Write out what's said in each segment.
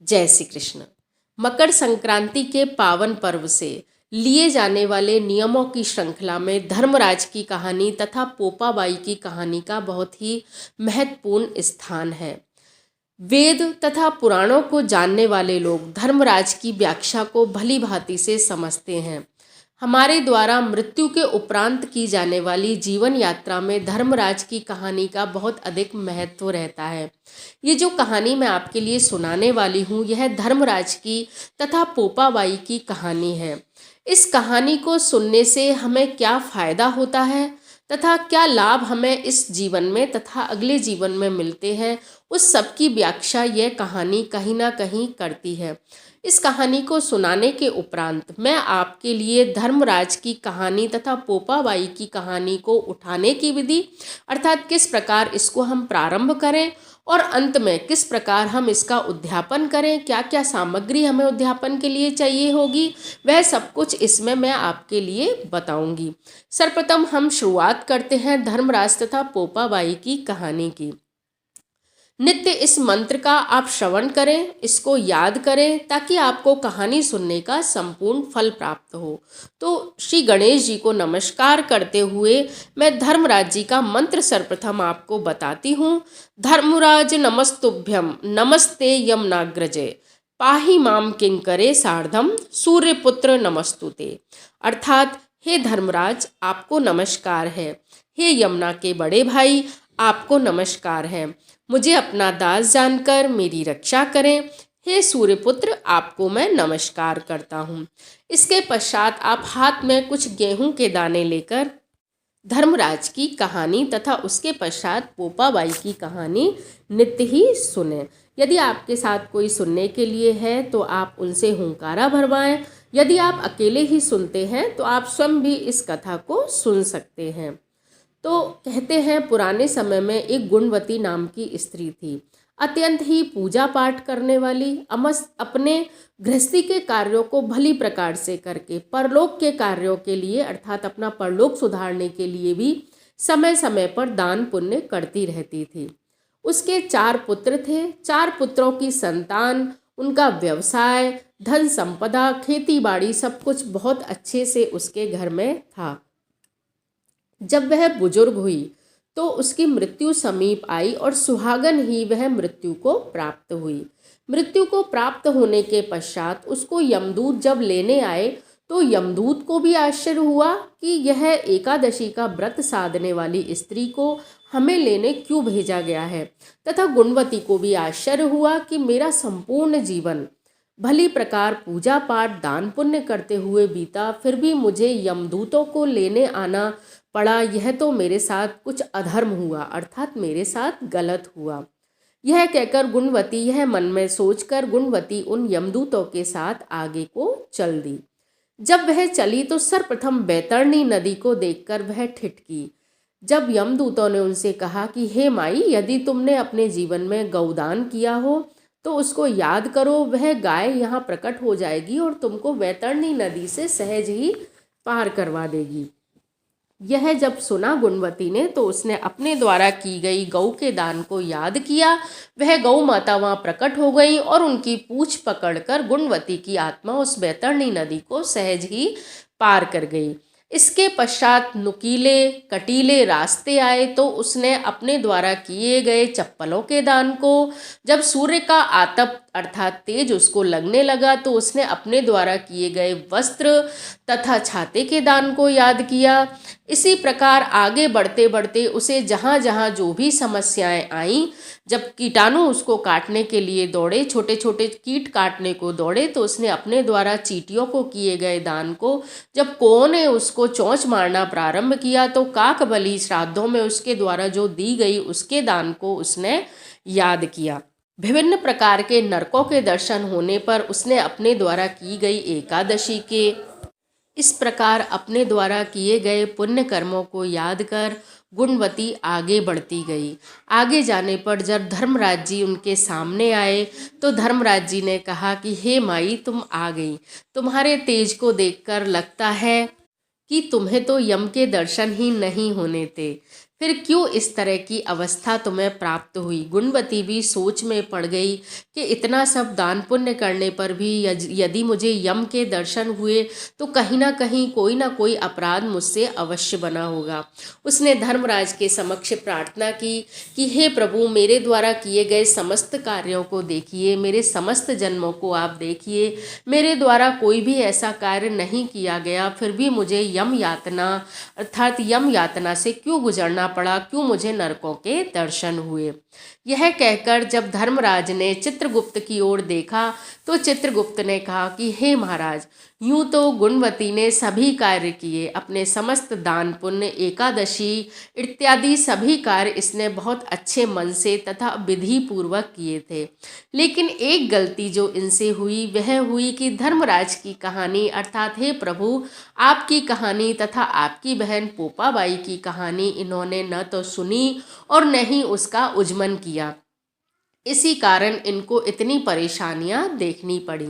जय श्री कृष्ण। मकर संक्रांति के पावन पर्व से लिए जाने वाले नियमों की श्रृंखला में धर्मराज की कहानी तथा पोपाबाई की कहानी का बहुत ही महत्वपूर्ण स्थान है। वेद तथा पुराणों को जानने वाले लोग धर्मराज की व्याख्या को भली भांति से समझते हैं। हमारे द्वारा मृत्यु के उपरांत की जाने वाली जीवन यात्रा में धर्मराज की कहानी का बहुत अधिक महत्व रहता है। ये जो कहानी मैं आपके लिए सुनाने वाली हूँ, यह धर्मराज की तथा पोपाबाई की कहानी है। इस कहानी को सुनने से हमें क्या फ़ायदा होता है तथा क्या लाभ हमें इस जीवन में तथा अगले जीवन में मिलते हैं, उस सब की व्याख्या यह कहानी कहीं ना कहीं करती है। इस कहानी को सुनाने के उपरांत मैं आपके लिए धर्मराज की कहानी तथा पोपाबाई की कहानी को उठाने की विधि, अर्थात किस प्रकार इसको हम प्रारंभ करें और अंत में किस प्रकार हम इसका उद्यापन करें, क्या क्या सामग्री हमें उद्यापन के लिए चाहिए होगी, वह सब कुछ इसमें मैं आपके लिए बताऊंगी। सर्वप्रथम हम शुरुआत करते हैं धर्मराज तथा पोपाबाई की कहानी की। नित्य इस मंत्र का आप श्रवण करें, इसको याद करें ताकि आपको कहानी सुनने का संपूर्ण फल प्राप्त हो। तो श्री गणेश जी को नमस्कार करते हुए मैं धर्मराज जी का मंत्र सर्वप्रथम आपको बताती हूँ। धर्मराज नमस्तुभ्यम नमस्ते यमनाग्रजे पाहि माम किंकरे सार्धम सूर्यपुत्र नमस्तुते। अर्थात हे धर्मराज आपको नमस्कार है, हे यमुना के बड़े भाई आपको नमस्कार है, मुझे अपना दास जानकर मेरी रक्षा करें। हे सूर्यपुत्र आपको मैं नमस्कार करता हूँ। इसके पश्चात आप हाथ में कुछ गेहूं के दाने लेकर धर्मराज की कहानी तथा उसके पश्चात पोपाबाई की कहानी नित्य ही सुने। यदि आपके साथ कोई सुनने के लिए है तो आप उनसे हुंकारा भरवाएं। यदि आप अकेले ही सुनते हैं तो आप स्वयं भी इस कथा को सुन सकते हैं। तो कहते हैं पुराने समय में एक गुणवती नाम की स्त्री थी, अत्यंत ही पूजा पाठ करने वाली, अपने गृहस्थी के कार्यों को भली प्रकार से करके परलोक के कार्यों के लिए अर्थात अपना परलोक सुधारने के लिए भी समय समय पर दान पुण्य करती रहती थी। उसके 4 पुत्र थे। 4 पुत्रों की संतान, उनका व्यवसाय, धन संपदा, खेती बाड़ी सब कुछ बहुत अच्छे से उसके घर में था। जब वह बुजुर्ग हुई तो उसकी मृत्यु समीप आई और सुहागन ही वह मृत्यु को प्राप्त हुई। मृत्यु को प्राप्त होने के पश्चात उसको यमदूत जब लेने आए तो यमदूत को भी आश्चर्य हुआ कि यह एकादशी का व्रत साधने वाली स्त्री को हमें लेने क्यों भेजा गया है, तथा गुणवती को भी आश्चर्य हुआ कि मेरा संपूर्ण जीवन भली प्रकार पूजा पाठ दान पुण्य करते हुए बीता, फिर भी मुझे यमदूतों को लेने आना पड़ा। यह तो मेरे साथ कुछ अधर्म हुआ, अर्थात मेरे साथ गलत हुआ। यह कहकर गुणवती, यह मन में सोचकर गुणवती उन यमदूतों के साथ आगे को चल दी। जब वह चली तो सर्वप्रथम बैतरणी नदी को देखकर वह ठिठकी। जब यमदूतों ने उनसे कहा कि हे माई, यदि तुमने अपने जीवन में गौदान किया हो तो उसको याद करो, वह गाय यहाँ प्रकट हो जाएगी और तुमको बैतरणी नदी से सहज ही पार करवा देगी। यह जब सुना गुणवती ने तो उसने अपने द्वारा की गई गौ के दान को याद किया। वह गौ माता वहाँ प्रकट हो गई और उनकी पूंछ पकड़कर गुणवती की आत्मा उस बैतरणी नदी को सहज ही पार कर गई। इसके पश्चात नुकीले कटीले रास्ते आए तो उसने अपने द्वारा किए गए चप्पलों के दान को, जब सूर्य का आतप अर्थात तेज उसको लगने लगा तो उसने अपने द्वारा किए गए वस्त्र तथा छाते के दान को याद किया। इसी प्रकार आगे बढ़ते बढ़ते उसे जहाँ जहाँ जो भी समस्याएं आईं, जब कीटाणु उसको काटने के लिए दौड़े, छोटे छोटे कीट काटने को दौड़े, तो उसने अपने द्वारा चींटियों को किए गए दान को, जब कौओं ने उसको चोंच मारना प्रारंभ किया तो काक बलि श्राद्धों में उसके द्वारा जो दी गई उसके दान को उसने याद किया। विभिन्न प्रकार के नरकों के दर्शन होने पर उसने अपने द्वारा की गई एकादशी के, इस प्रकार अपने द्वारा किए गए पुण्य कर्मों को याद कर गुणवती आगे बढ़ती गई। आगे जाने पर जब धर्मराज जी उनके सामने आए तो धर्मराज जी ने कहा कि हे माई, तुम आ गई। तुम्हारे तेज को देखकर लगता है कि तुम्हें तो यम के दर्शन ही नहीं होने थे। फिर क्यों इस तरह की अवस्था तुम्हें प्राप्त हुई? गुणवती भी सोच में पड़ गई कि इतना सब दान पुण्य करने पर भी यदि मुझे यम के दर्शन हुए तो कहीं ना कोई अपराध मुझसे अवश्य बना होगा। उसने धर्मराज के समक्ष प्रार्थना की कि हे प्रभु, मेरे द्वारा किए गए समस्त कार्यों को देखिए, मेरे समस्त जन्मों को आप देखिए, मेरे द्वारा कोई भी ऐसा कार्य नहीं किया गया, फिर भी मुझे यम यातना अर्थात यम यातना से क्यों गुजरना पड़ा, क्यों मुझे नरकों के दर्शन हुए। यह कहकर जब धर्मराज ने चित्रगुप्त की ओर देखा तो चित्रगुप्त ने कहा कि हे महाराज, यूं तो गुणवती ने सभी कार्य किए, अपने समस्त दान पुण्य, एकादशी इत्यादि सभी कार्य इसने बहुत अच्छे मन से तथा विधि पूर्वक किए थे। लेकिन एक गलती जो इनसे हुई वह हुई कि धर्मराज की कहानी अर्थात हे प्रभु, आपकी कहानी तथा आपकी बहन पोपाबाई की कहानी इन्होंने न तो सुनी और न ही उसका उज्मन किया। इसी कारण इनको इतनी परेशानियां देखनी पड़ी।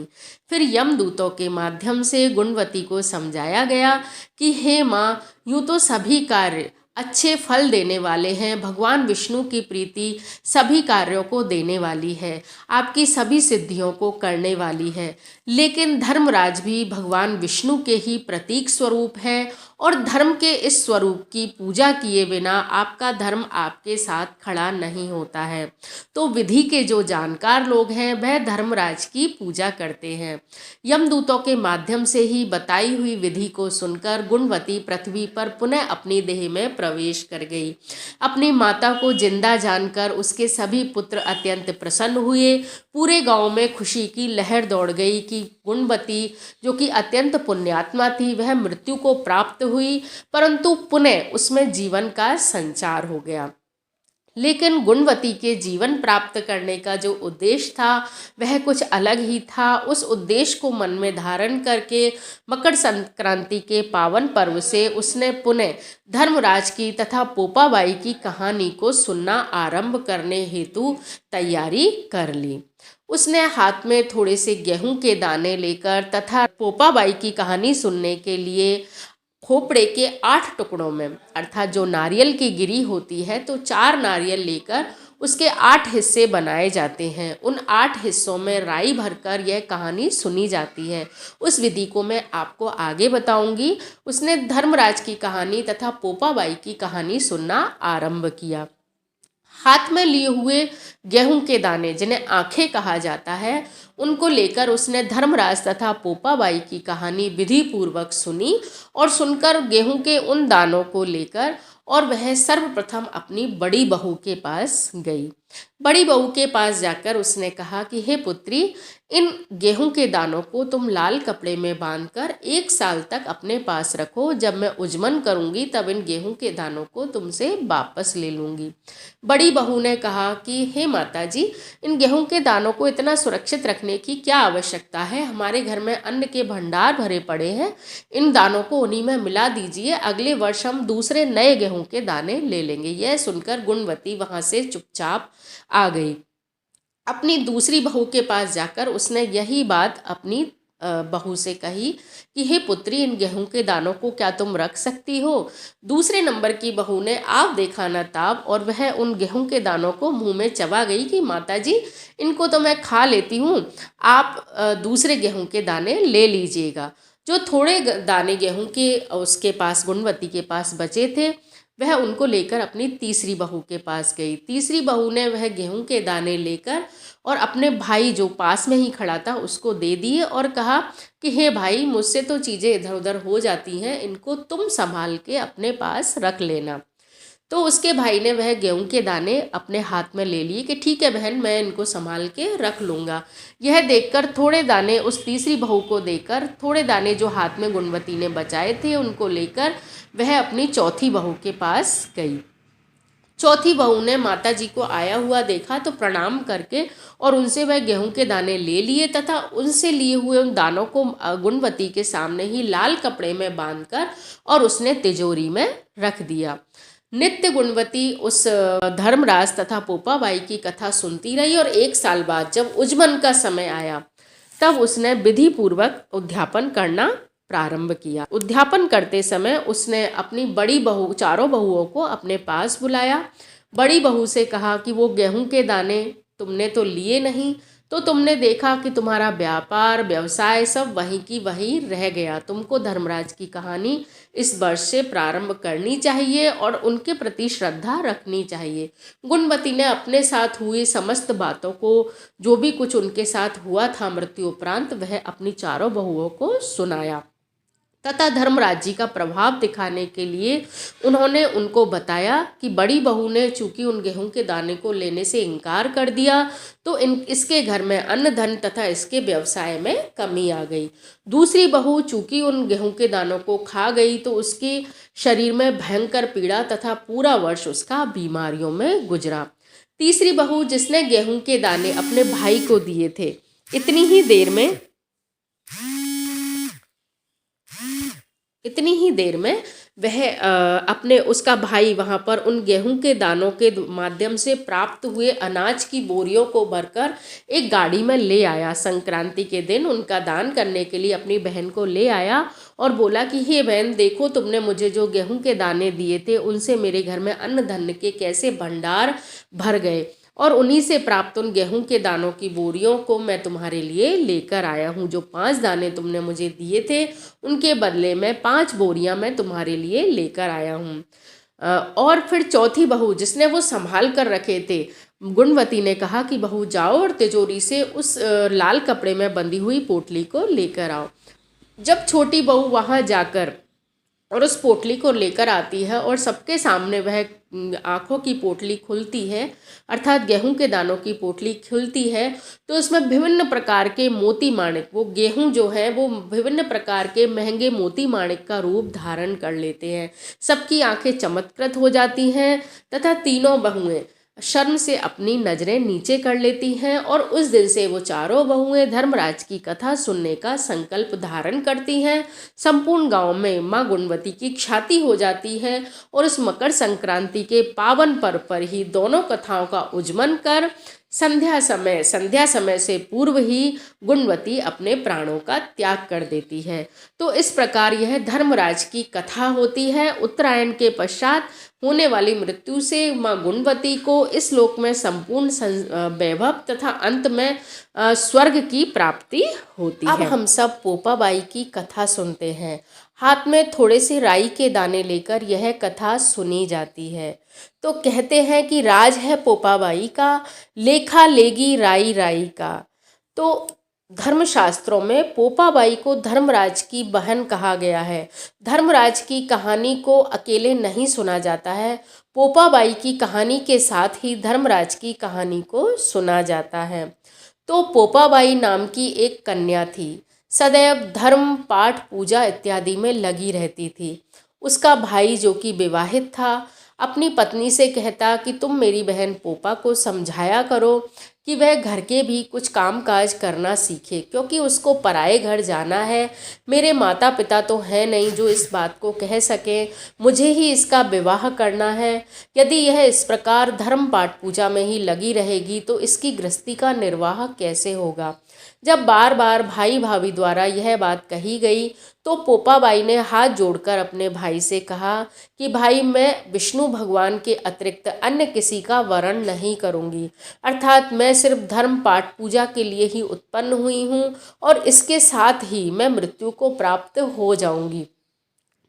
फिर यमदूतों के माध्यम से गुणवती को समझाया गया कि हे माँ, यूँ तो सभी कार्य अच्छे फल देने वाले हैं, भगवान विष्णु की प्रीति सभी कार्यों को देने वाली है, आपकी सभी सिद्धियों को करने वाली है। लेकिन धर्मराज भी भगवान विष्णु के ही प्रतीक स्वरूप है और धर्म के इस स्वरूप की पूजा किए बिना आपका धर्म आपके साथ खड़ा नहीं होता है। तो विधि के जो जानकार लोग हैं वह धर्मराज की पूजा करते हैं। यमदूतों के माध्यम से ही बताई हुई विधि को सुनकर गुणवती पृथ्वी पर पुनः अपनी देह में प्रवेश कर गई। अपनी माता को जिंदा जानकर उसके सभी पुत्र अत्यंत प्रसन्न हुए। पूरे गांव में खुशी की लहर दौड़ गई कि गुणवती, जो कि अत्यंत पुण्यात्मा थी, वह मृत्यु को प्राप्त हुई, परंतु पुनः उसमें जीवन का संचार हो गया। लेकिन गुणवती के जीवन प्राप्त करने का जो उद्देश्य था वह कुछ अलग ही था। उस उद्देश्य को मन में धारण करके मकर संक्रांति के पावन पर्व से उसने पुनः धर्मराज की तथा पोपाबाई की कहानी को सुनना आरंभ करने हेतु तैयारी कर ली। उसने हाथ में थोड़े से गेहूं के दाने लेकर तथा पोपाबाई की कहानी सुनने के लिए खोपड़े के 8 टुकड़ों में अर्थात जो नारियल की गिरी होती है तो 4 नारियल लेकर उसके 8 हिस्से बनाए जाते हैं। उन 8 हिस्सों में राई भरकर यह कहानी सुनी जाती है। उस विधि को मैं आपको आगे बताऊंगी। उसने धर्मराज की कहानी तथा पोपाबाई की कहानी सुनना आरंभ किया। हाथ में लिए हुए गेहूं के दाने, जिन्हें आंखें कहा जाता है, उनको लेकर उसने धर्मराज तथा पोपाबाई की कहानी विधि पूर्वक सुनी और सुनकर गेहूं के उन दानों को लेकर और वह सर्वप्रथम अपनी बड़ी बहू के पास गई। बड़ी बहू के पास जाकर उसने कहा कि हे पुत्री, इन गेहूं के दानों को तुम लाल कपड़े में बांधकर 1 साल तक अपने पास रखो। जब मैं उज्मन करूंगी तब इन गेहूं के दानों को तुमसे वापस ले लूंगी। बड़ी बहू ने कहा कि हे माता जी, इन गेहूं के दानों को इतना सुरक्षित रखने की क्या आवश्यकता है? हमारे घर में अन्न के भंडार भरे पड़े हैं, इन दानों को उन्हीं में मिला दीजिए, अगले वर्ष हम दूसरे नए गेहूं के दाने ले लेंगे। यह सुनकर गुणवती वहां से चुपचाप आ गई। अपनी दूसरी बहू के पास जाकर उसने यही बात अपनी बहू से कही कि हे पुत्री, इन गेहूं के दानों को क्या तुम रख सकती हो? दूसरे नंबर की बहू ने आप देखा न ताब और वह उन गेहूं के दानों को मुंह में चबा गई कि माता जी, इनको तो मैं खा लेती हूँ, आप दूसरे गेहूं के दाने ले लीजिएगा। जो थोड़े दाने गेहूं के उसके पास, गुणवती के पास बचे थे, वह उनको लेकर अपनी तीसरी बहू के पास गई। तीसरी बहू ने वह गेहूं के दाने लेकर और अपने भाई जो पास में ही खड़ा था उसको दे दिए और कहा कि हे भाई, मुझसे तो चीज़ें इधर उधर हो जाती हैं, इनको तुम संभाल के अपने पास रख लेना। तो उसके भाई ने वह गेहूं के दाने अपने हाथ में ले लिए कि ठीक है बहन, मैं इनको संभाल के रख लूँगा। यह देखकर थोड़े दाने उस तीसरी बहू को देकर, थोड़े दाने जो हाथ में गुणवती ने बचाए थे उनको लेकर वह अपनी चौथी बहू के पास गई। चौथी बहू ने माता जी को आया हुआ देखा तो प्रणाम करके और उनसे वह गेहूं के दाने ले लिए तथा उनसे लिए हुए उन दानों को गुणवती के सामने ही लाल कपड़े में बांधकर और उसने तिजोरी में रख दिया। नित्य गुणवती उस धर्मराज तथा पोपाबाई की कथा सुनती रही और 1 साल बाद जब उज्मन का समय आया तब उसने विधि पूर्वक उद्यापन करना प्रारंभ किया। उद्यापन करते समय उसने अपनी बड़ी बहू, चारों बहुओं को अपने पास बुलाया। बड़ी बहू से कहा कि वो गेहूं के दाने तुमने तो लिए नहीं, तो तुमने देखा कि तुम्हारा व्यापार व्यवसाय सब वहीं की वहीं रह गया। तुमको धर्मराज की कहानी इस वर्ष से प्रारंभ करनी चाहिए और उनके प्रति श्रद्धा रखनी चाहिए। गुणवती ने अपने साथ हुई समस्त बातों को, जो भी कुछ उनके साथ हुआ था मृत्यु उपरांत, वह अपनी चारों बहुओं को सुनाया तथा धर्मराज जी का प्रभाव दिखाने के लिए उन्होंने उनको बताया कि बड़ी बहू ने चूंकि उन गेहूं के दाने को लेने से इनकार कर दिया तो इसके घर में अन्न धन तथा इसके व्यवसाय में कमी आ गई। दूसरी बहू चूंकि उन गेहूं के दानों को खा गई तो उसके शरीर में भयंकर पीड़ा तथा पूरा वर्ष उसका बीमारियों में गुजरा। तीसरी बहू जिसने गेहूं के दाने अपने भाई को दिए थे, इतनी ही देर में वह अपने उसका भाई वहाँ पर उन गेहूं के दानों के माध्यम से प्राप्त हुए अनाज की बोरियों को भरकर एक गाड़ी में ले आया। संक्रांति के दिन उनका दान करने के लिए अपनी बहन को ले आया और बोला कि हे बहन, देखो तुमने मुझे जो गेहूं के दाने दिए थे उनसे मेरे घर में अन्न धन के कैसे भंडार भर गए और उन्हीं से प्राप्त उन गेहूं के दानों की बोरियों को मैं तुम्हारे लिए लेकर आया हूँ। जो 5 दाने तुमने मुझे दिए थे उनके बदले में 5 बोरियां मैं तुम्हारे लिए लेकर आया हूँ। और फिर चौथी बहू जिसने वो संभाल कर रखे थे, गुणवती ने कहा कि बहू जाओ और तिजोरी से उस लाल कपड़े में बंधी हुई पोटली को लेकर आओ। जब छोटी बहू वहाँ जाकर और उस पोटली को लेकर आती है और सबके सामने वह आँखों की पोटली खुलती है, अर्थात गेहूं के दानों की पोटली खुलती है, तो उसमें विभिन्न प्रकार के मोती माणिक, वो गेहूं जो है वो विभिन्न प्रकार के महंगे मोती माणिक का रूप धारण कर लेते हैं। सबकी आंखें चमत्कृत हो जाती हैं तथा तीनों बहुएं शर्म से अपनी नजरें नीचे कर लेती हैं और उस दिन से वो चारों बहुएं धर्मराज की कथा सुनने का संकल्प धारण करती हैं। संपूर्ण गांव में माँ गुणवती की ख्याति हो जाती है और उस मकर संक्रांति के पावन पर्व पर ही दोनों कथाओं का उज्जमन कर संध्या समय से पूर्व ही गुणवती अपने प्राणों का त्याग कर देती है। तो इस प्रकार यह धर्मराज की कथा होती है। उत्तरायण के पश्चात होने वाली मृत्यु से माँ गुणवती को इस लोक में संपूर्ण वैभव तथा अंत में स्वर्ग की प्राप्ति होती है। अब हम सब पोपाबाई की कथा सुनते हैं। हाथ में थोड़े से राई के दाने लेकर यह कथा सुनी जाती है। तो कहते हैं कि राज है पोपाबाई का, लेखा लेगी राई राई का। तो धर्मशास्त्रों में पोपाबाई को धर्मराज की बहन कहा गया है। धर्मराज की कहानी को अकेले नहीं सुना जाता है, पोपाबाई की कहानी के साथ ही धर्मराज की कहानी को सुना जाता है। तो पोपाबाई नाम की एक कन्या थी, सदैव धर्म पाठ पूजा इत्यादि में लगी रहती थी। उसका भाई जो कि विवाहित था अपनी पत्नी से कहता कि तुम मेरी बहन पोपा को समझाया करो कि वह घर के भी कुछ काम काज करना सीखे, क्योंकि उसको पराए घर जाना है। मेरे माता पिता तो हैं नहीं जो इस बात को कह सकें, मुझे ही इसका विवाह करना है। यदि यह इस प्रकार धर्म पाठ पूजा में ही लगी रहेगी तो इसकी गृहस्थी का निर्वाह कैसे होगा। जब बार बार भाई भाभी द्वारा यह बात कही गई तो पोपाबाई ने हाथ जोड़कर अपने भाई से कहा कि भाई, मैं विष्णु भगवान के अतिरिक्त अन्य किसी का वरण नहीं करूंगी, अर्थात मैं सिर्फ धर्म पाठ पूजा के लिए ही उत्पन्न हुई हूँ और इसके साथ ही मैं मृत्यु को प्राप्त हो जाऊंगी।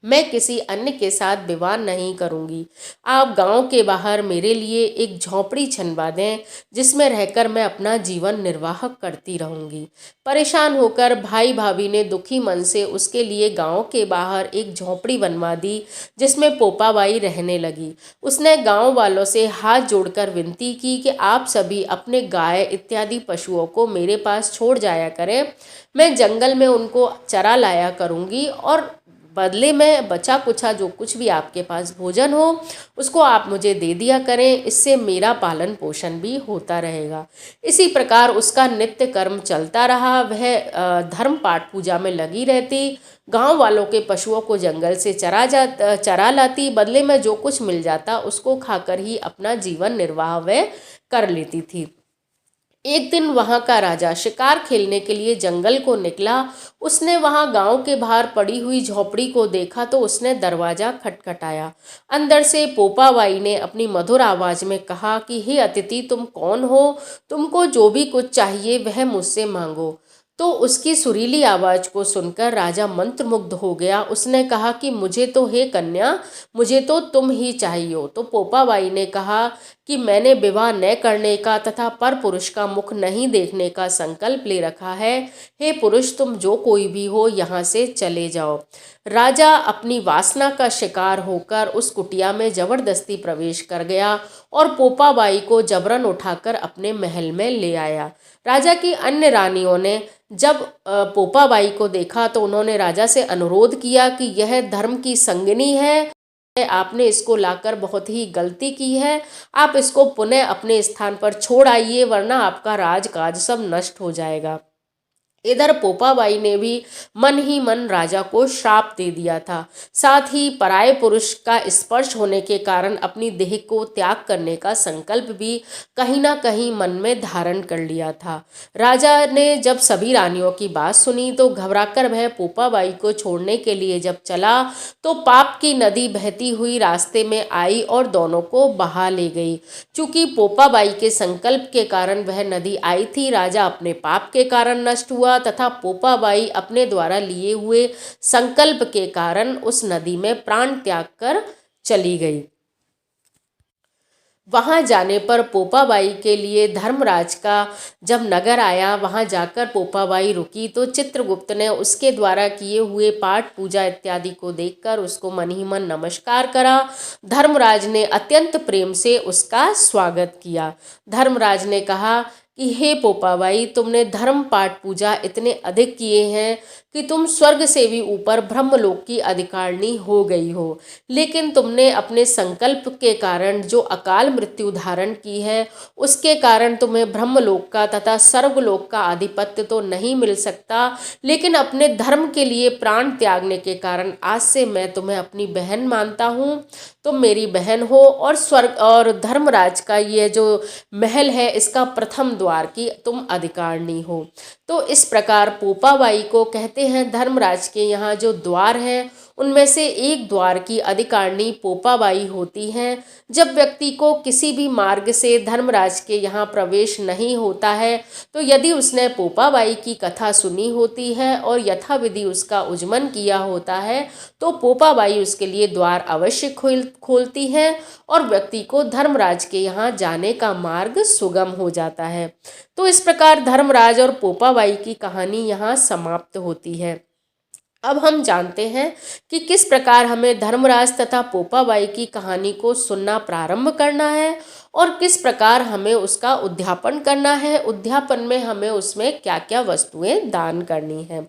मैं किसी अन्य के साथ विवाह नहीं करूंगी। आप गांव के बाहर मेरे लिए एक झोंपड़ी छनवा दें जिसमें रहकर मैं अपना जीवन निर्वाह करती रहूंगी। परेशान होकर भाई भाभी ने दुखी मन से उसके लिए गांव के बाहर एक झोंपड़ी बनवा दी जिसमें पोपाबाई रहने लगी। उसने गांव वालों से हाथ जोड़कर विनती की कि आप सभी अपने गाय इत्यादि पशुओं को मेरे पास छोड़ जाया करें, मैं जंगल में उनको चरा लाया करूंगी और बदले में बचा कुचा जो कुछ भी आपके पास भोजन हो उसको आप मुझे दे दिया करें, इससे मेरा पालन पोषण भी होता रहेगा। इसी प्रकार उसका नित्य कर्म चलता रहा। वह धर्म पाठ पूजा में लगी रहती, गांव वालों के पशुओं को जंगल से चरा लाती, बदले में जो कुछ मिल जाता उसको खाकर ही अपना जीवन निर्वाह वह कर लेती थी। एक दिन वहां का राजा शिकार खेलने के लिए जंगल को निकला। उसने वहां गांव के बाहर पड़ी हुई झोपड़ी को देखा तो उसने दरवाजा खटखटाया। अंदर से पोपाबाई ने अपनी मधुर आवाज में कहा कि हे अतिथि, तुम कौन हो? तुमको जो भी कुछ चाहिए वह मुझसे मांगो। तो उसकी सुरीली आवाज को सुनकर राजा मंत्रमुग्ध हो गया। उसने कहा कि मुझे तो हे कन्या, मुझे तो तुम ही चाहिए हो। तो पोपाबाई ने कहा कि मैंने विवाह न करने का तथा पर पुरुष का मुख नहीं देखने का संकल्प ले रखा है। हे पुरुष, तुम जो कोई भी हो यहाँ से चले जाओ। राजा अपनी वासना का शिकार होकर उस कुटिया में जबरदस्ती प्रवेश कर गया और पोपाबाई को जबरन उठाकर अपने महल में ले आया। राजा की अन्य रानियों ने जब पोपाबाई को देखा तो उन्होंने राजा से अनुरोध किया कि यह धर्म की संगिनी है, आपने इसको लाकर बहुत ही गलती की है। आप इसको पुनः अपने स्थान पर छोड़ आइए, वरना आपका राजकाज सब नष्ट हो जाएगा। इधर पोपाबाई ने भी मन ही मन राजा को श्राप दे दिया था। साथ ही पराये पुरुष का स्पर्श होने के कारण अपनी देह को त्याग करने का संकल्प भी कहीं ना कहीं मन में धारण कर लिया था। राजा ने जब सभी रानियों की बात सुनी तो घबराकर वह पोपाबाई को छोड़ने के लिए जब चला तो पाप की नदी बहती हुई रास्ते में आई और दोनों को बहा ले गई। चूंकि पोपाबाई के संकल्प के कारण वह नदी आई थी, राजा अपने पाप के कारण नष्ट हुआ तथा पोपाबाई अपने द्वारा लिए हुए संकल्प के कारण उस नदी में प्राण त्याग कर चली गई। वहां जाने पर पोपाबाई के लिए धर्मराज का जब नगर आया, वहां जाकर पोपाबाई रुकी तो चित्रगुप्त ने उसके द्वारा किए हुए पाठ पूजा इत्यादि को देखकर उसको मन ही मन नमस्कार करा। धर्मराज ने अत्यंत प्रेम से उसका स्वागत किया। धर्मराज ने कहा कि हे पोपाबाई, तुमने धर्म पाठ पूजा इतने अधिक किए हैं कि तुम स्वर्ग से भी ऊपर ब्रह्मलोक की अधिकारिणी हो गई हो, लेकिन तुमने अपने संकल्प के कारण जो अकाल मृत्यु धारण की है, उसके कारण तुम्हें ब्रह्मलोक का तथा सर्वलोक का आधिपत्य तो नहीं मिल सकता, लेकिन अपने धर्म के लिए प्राण त्यागने के कारण आज से मैं तुम्हें अपनी बहन मानता हूँ। तुम मेरी बहन हो और स्वर्ग और धर्मराज का ये जो महल है इसका प्रथम द्वार की तुम अधिकारिणी हो। तो इस प्रकार पोपाबाई को कहते हैं धर्मराज के यहाँ जो द्वार हैं उनमें से एक द्वार की अधिकारिणी पोपाबाई होती हैं। जब व्यक्ति को किसी भी मार्ग से धर्मराज के यहाँ प्रवेश नहीं होता है तो यदि उसने पोपाबाई की कथा सुनी होती है और यथाविधि उसका उज्जमन किया होता है तो पोपाबाई उसके लिए द्वार अवश्य खोलती हैं और व्यक्ति को धर्मराज के यहाँ जाने का मार्ग सुगम हो जाता है। तो इस प्रकार धर्मराज और पोपाबाई की कहानी यहाँ समाप्त होती है। अब हम जानते हैं कि किस प्रकार हमें धर्मराज तथा पोपाबाई की कहानी को सुनना प्रारंभ करना है और किस प्रकार हमें उसका उद्यापन करना है। उद्यापन में हमें उसमें क्या क्या वस्तुएं दान करनी है।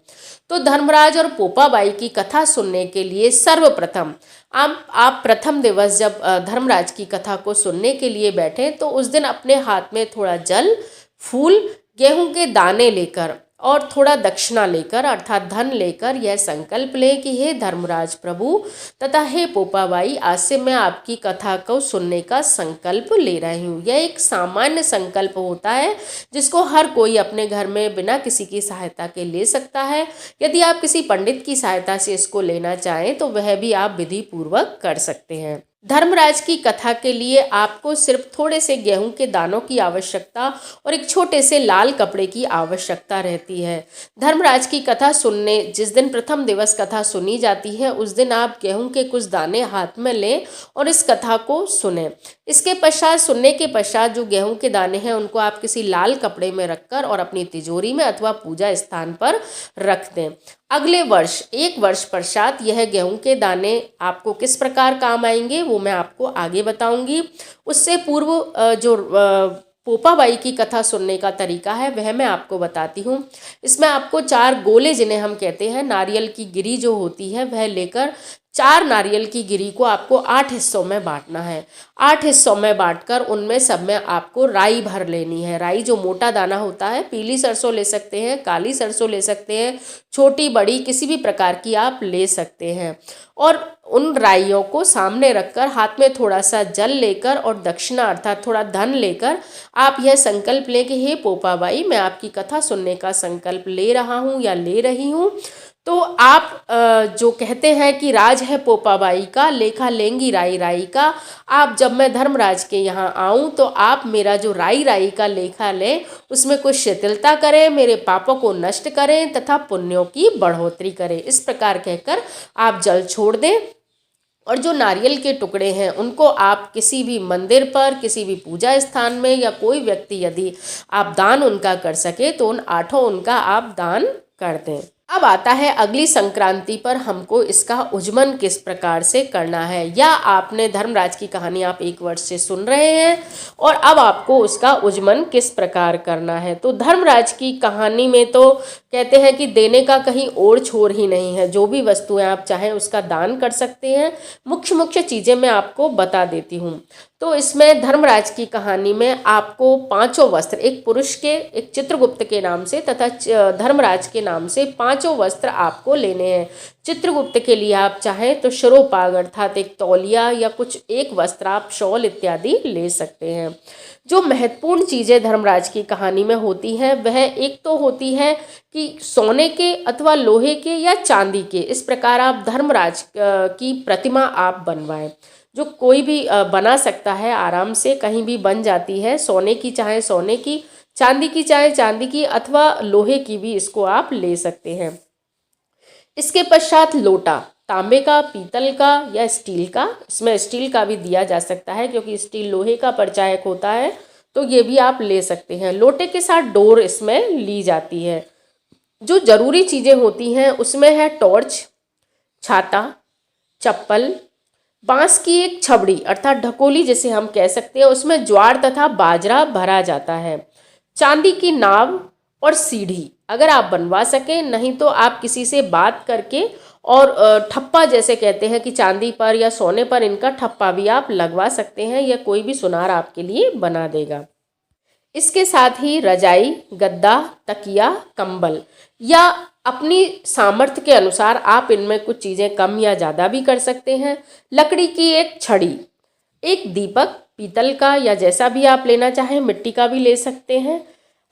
तो धर्मराज और पोपाबाई की कथा सुनने के लिए सर्वप्रथम आप प्रथम दिवस जब धर्मराज की कथा को सुनने के लिए बैठे तो उस दिन अपने हाथ में थोड़ा जल, फूल, गेहूं के दाने लेकर और थोड़ा दक्षिणा लेकर अर्थात धन लेकर यह संकल्प लें कि हे धर्मराज प्रभु तथा हे पोपाबाई, आज से मैं आपकी कथा को सुनने का संकल्प ले रही हूँ। यह एक सामान्य संकल्प होता है जिसको हर कोई अपने घर में बिना किसी की सहायता के ले सकता है। यदि आप किसी पंडित की सहायता से इसको लेना चाहें तो वह भी आप विधि पूर्वक कर सकते हैं। धर्मराज की कथा के लिए आपको सिर्फ थोड़े से गेहूं के दानों की आवश्यकता और एक छोटे से लाल कपड़े की आवश्यकता रहती है। धर्मराज की कथा सुनने जिस दिन प्रथम दिवस कथा सुनी जाती है उस दिन आप गेहूं के कुछ दाने हाथ में लें और इस कथा को सुनें। इसके पश्चात सुनने के पश्चात जो गेहूं के दाने हैं उनको आप किसी लाल कपड़े में रखकर और अपनी तिजोरी में अथवा पूजा स्थान पर रख दें। अगले वर्ष 1 वर्ष पश्चात यह गेहूं के दाने आपको किस प्रकार काम आएंगे वो मैं आपको आगे बताऊंगी। उससे पूर्व जो पोपाबाई की कथा सुनने का तरीका है वह मैं आपको बताती हूँ। इसमें आपको 4 गोले जिन्हें हम कहते हैं नारियल की गिरी जो होती है वह लेकर 4 नारियल की गिरी को आपको 8 हिस्सों में बांटना है। 8 हिस्सों में बांटकर उनमें सब में आपको राई भर लेनी है। राई जो मोटा दाना होता है, पीली सरसों ले सकते हैं, काली सरसों ले सकते हैं, छोटी बड़ी किसी भी प्रकार की आप ले सकते हैं। और उन राइयों को सामने रखकर हाथ में थोड़ा सा जल लेकर और दक्षिणा अर्थात थोड़ा धन लेकर आप यह संकल्प लें कि हे पोपाबाई, मैं आपकी कथा सुनने का संकल्प ले रहा हूँ या ले रही हूँ। तो आप जो कहते हैं कि राज है पोपाबाई का, लेखा लेंगी राई राई का। आप जब मैं धर्मराज के यहाँ आऊँ तो आप मेरा जो राई राई का लेखा लें, उसमें कुछ शिथिलता करें, मेरे पापों को नष्ट करें तथा पुण्यों की बढ़ोतरी करें। इस प्रकार कहकर आप जल छोड़ दें और जो नारियल के टुकड़े हैं उनको आप किसी भी मंदिर पर, किसी भी पूजा स्थान में या कोई व्यक्ति यदि आप दान उनका कर सके तो उन 8 उनका आप दान कर दें। अब आता है अगली संक्रांति पर हमको इसका उज्जमन किस प्रकार से करना है। या आपने धर्मराज की कहानी आप 1 वर्ष से सुन रहे हैं और अब आपको उसका उज्जमन किस प्रकार करना है। तो धर्मराज की कहानी में तो कहते हैं कि देने का कहीं और छोर ही नहीं है। जो भी वस्तुएं आप चाहें उसका दान कर सकते हैं। मुख्य मुख्य चीज़ें मैं आपको बता देती हूँ। तो इसमें धर्मराज की कहानी में आपको 5 वस्त्र, एक पुरुष के, एक चित्रगुप्त के नाम से तथा धर्मराज के नाम से 5 वस्त्र आपको लेने हैं। चित्रगुप्त के लिए आप चाहें तो शिरोपाग अर्थात एक तौलिया या कुछ एक वस्त्र, आप शॉल इत्यादि ले सकते हैं। जो महत्वपूर्ण चीज़ें धर्मराज की कहानी में होती हैं वह एक तो होती है कि सोने के अथवा लोहे के या चांदी के, इस प्रकार आप धर्मराज की प्रतिमा आप बनवाएं। जो कोई भी बना सकता है, आराम से कहीं भी बन जाती है। सोने की चाहे सोने की, चांदी की चाहे चांदी की, अथवा लोहे की भी इसको आप ले सकते हैं। इसके पश्चात लोटा, तांबे का, पीतल का या स्टील का, इसमें स्टील का भी दिया जा सकता है क्योंकि स्टील लोहे का परिचायक होता है, तो ये भी आप ले सकते हैं। लोटे के साथ डोर इसमें ली जाती है। जो जरूरी चीज़ें होती हैं उसमें है टॉर्च, छाता, चप्पल, बांस की एक छबड़ी अर्थात ढकोली जिसे हम कह सकते हैं, उसमें ज्वार तथा बाजरा भरा जाता है, चांदी की नाव और सीढ़ी अगर आप बनवा सकें, नहीं तो आप किसी से बात करके और ठप्पा जैसे कहते हैं कि चांदी पर या सोने पर इनका ठप्पा भी आप लगवा सकते हैं, या कोई भी सुनार आपके लिए बना देगा। इसके साथ ही रजाई, गद्दा, तकिया, कंबल या अपनी सामर्थ्य के अनुसार आप इनमें कुछ चीज़ें कम या ज़्यादा भी कर सकते हैं। लकड़ी की एक छड़ी, एक दीपक पीतल का या जैसा भी आप लेना चाहें, मिट्टी का भी ले सकते हैं,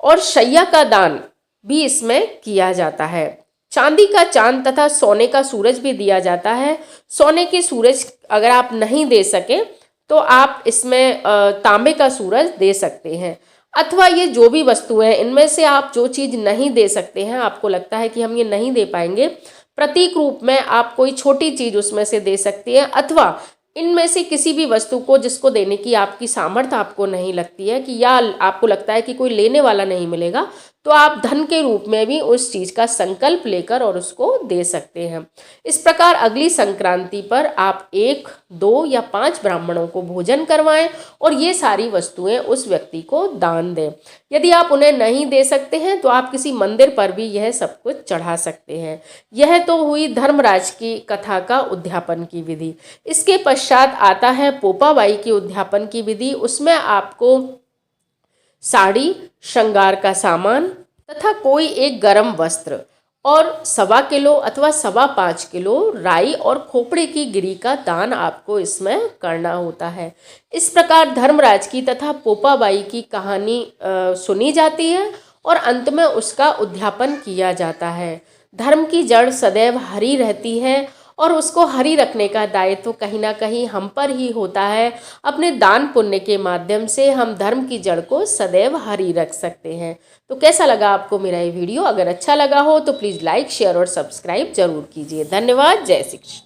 और शैया का दान भी इसमें किया जाता है। चांदी का चांद तथा सोने का सूरज भी दिया जाता है। सोने के सूरज अगर आप नहीं दे सकें तो आप इसमें तांबे का सूरज दे सकते हैं। अथवा ये जो भी वस्तुएं हैं इनमें से आप जो चीज़ नहीं दे सकते हैं, आपको लगता है कि हम ये नहीं दे पाएंगे, प्रतीक रूप में आप कोई छोटी चीज़ उसमें से दे सकती हैं। अथवा इनमें से किसी भी वस्तु को जिसको देने की आपकी सामर्थ्य आपको नहीं लगती है कि, या आपको लगता है कि कोई लेने वाला नहीं मिलेगा, तो आप धन के रूप में भी उस चीज़ का संकल्प लेकर और उसको दे सकते हैं। इस प्रकार अगली संक्रांति पर आप 1, 2 या 5 ब्राह्मणों को भोजन करवाएं और ये सारी वस्तुएं उस व्यक्ति को दान दें। यदि आप उन्हें नहीं दे सकते हैं तो आप किसी मंदिर पर भी यह सब कुछ चढ़ा सकते हैं। यह तो हुई धर्मराज की कथा का उद्यापन की विधि। इसके पश्चात आता है पोपाबाई की उद्यापन की विधि। उसमें आपको साड़ी, श्रृंगार का सामान तथा कोई एक गर्म वस्त्र और 1.25 किलो अथवा 5.25 किलो राई और खोपड़े की गिरी का दान आपको इसमें करना होता है। इस प्रकार धर्मराज की तथा पोपाबाई की कहानी सुनी जाती है और अंत में उसका उद्यापन किया जाता है। धर्म की जड़ सदैव हरी रहती है और उसको हरी रखने का दायित्व कहीं ना कहीं हम पर ही होता है। अपने दान पुण्य के माध्यम से हम धर्म की जड़ को सदैव हरी रख सकते हैं। तो कैसा लगा आपको मेरा ये वीडियो? अगर अच्छा लगा हो तो प्लीज़ लाइक, शेयर और सब्सक्राइब जरूर कीजिए। धन्यवाद। जय श्री कृष्ण।